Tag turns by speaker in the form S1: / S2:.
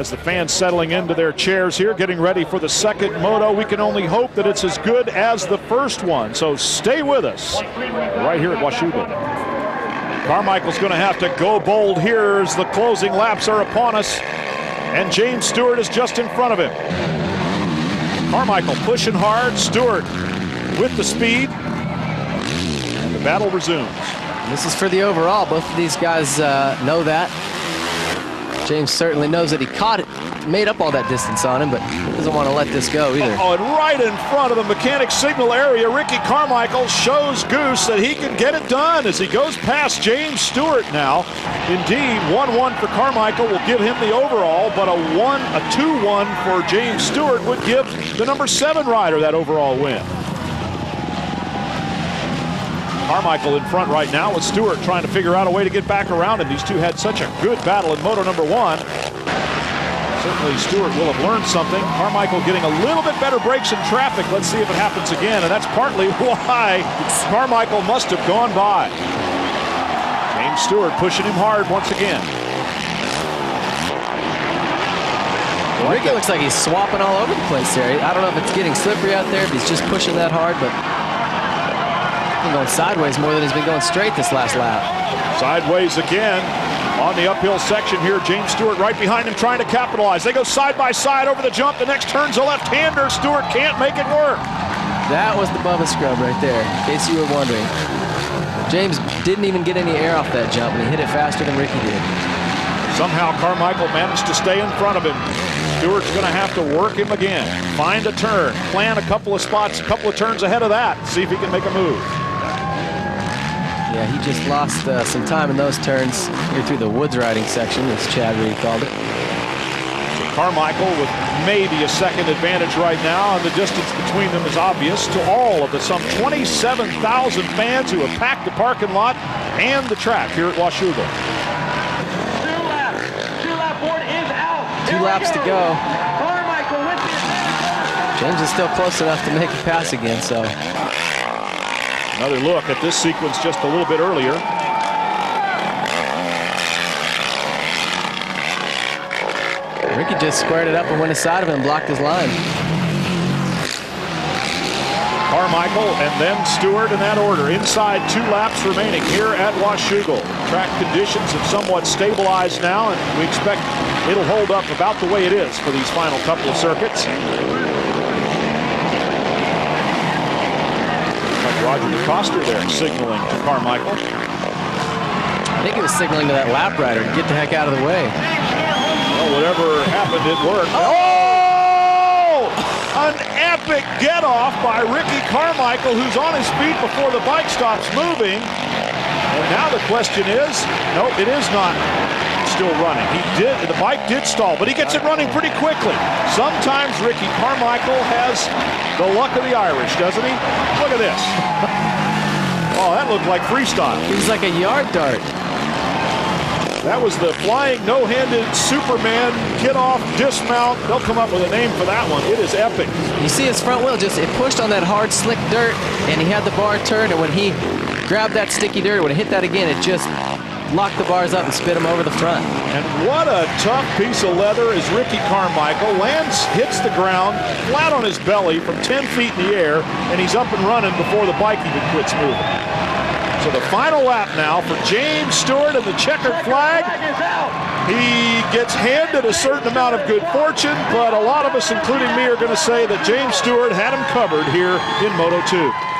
S1: As the fans settling into their chairs here, getting ready for the second moto, we can only hope that it's as good as the first one. So stay with us right here at Washougal. Carmichael's going to have to go bold here as the closing laps are upon us. And James Stewart is just in front of him. Carmichael pushing hard, Stewart with the speed. And the battle resumes.
S2: This is for the overall. Both of these guys know that. James certainly knows that he caught it, made up all that distance on him, but doesn't want to let this go either.
S1: Oh, and right in front of the mechanic signal area, Ricky Carmichael shows Goose that he can get it done as he goes past James Stewart now. Indeed, 1-1 for Carmichael will give him the overall, but a 2-1 for James Stewart would give the number 7 rider that overall win. Carmichael in front right now with Stewart trying to figure out a way to get back around him. These two had such a good battle in Moto number 1. Certainly Stewart will have learned something. Carmichael getting a little bit better brakes in traffic. Let's see if it happens again, and that's partly why Carmichael must have gone by. James Stewart pushing him hard once again.
S2: Ricky looks like he's swapping all over the place there. I don't know if it's getting slippery out there, if he's just pushing that hard, but he's been going sideways more than he's been going straight this last lap.
S1: Sideways again on the uphill section here. James Stewart right behind him trying to capitalize. They go side by side over the jump. The next turn's a left-hander. Stewart can't make it work.
S2: That was the Bubba scrub right there, in case you were wondering. James didn't even get any air off that jump, and he hit it faster than Ricky did.
S1: Somehow Carmichael managed to stay in front of him. Stewart's going to have to work him again. Find a turn. Plan a couple of spots, a couple of turns ahead of that. See if he can make a move.
S2: Yeah, he just lost some time in those turns here through the woods riding section, as Chad Reed called it.
S1: So Carmichael with maybe a second advantage right now, and the distance between them is obvious to all of the some 27,000 fans who have packed the parking lot and the track here at Washougal.
S3: 2-lap board is out.
S2: 2 laps to go.
S3: Carmichael with the advantage.
S2: James is still close enough to make a pass again, so.
S1: Another look at this sequence just a little bit earlier.
S2: Ricky just squared it up and went aside of him and blocked his line.
S1: Carmichael and then Stewart in that order. Inside 2 laps remaining here at Washougal. Track conditions have somewhat stabilized now, and we expect it'll hold up about the way it is for these final couple of circuits. Roger DeCoster there signaling to Carmichael.
S2: I think he was signaling to that lap rider to get the heck out of the way.
S1: Well, whatever happened, it worked. Oh! An epic get-off by Ricky Carmichael, who's on his feet before the bike stops moving. And now the question is, no, it is not still running. The bike did stall, but he gets it running pretty quickly. Sometimes Ricky Carmichael has the luck of the Irish, doesn't he? Look at this. Oh, that looked like freestyle.
S2: He's like a yard dart.
S1: That was the flying no-handed Superman get-off dismount. They'll come up with a name for that one. It is epic.
S2: You see his front wheel it pushed on that hard, slick dirt, and he had the bar turned, and when he grabbed that sticky dirt, when it hit that again, it just locked the bars up and spit him over the front.
S1: And what a tough piece of leather is Ricky Carmichael. Hits the ground flat on his belly from 10 feet in the air, and he's up and running before the bike even quits moving. So the final lap now for James Stewart and the checkered flag. He gets handed a certain amount of good fortune, but a lot of us, including me, are going to say that James Stewart had him covered here in Moto 2.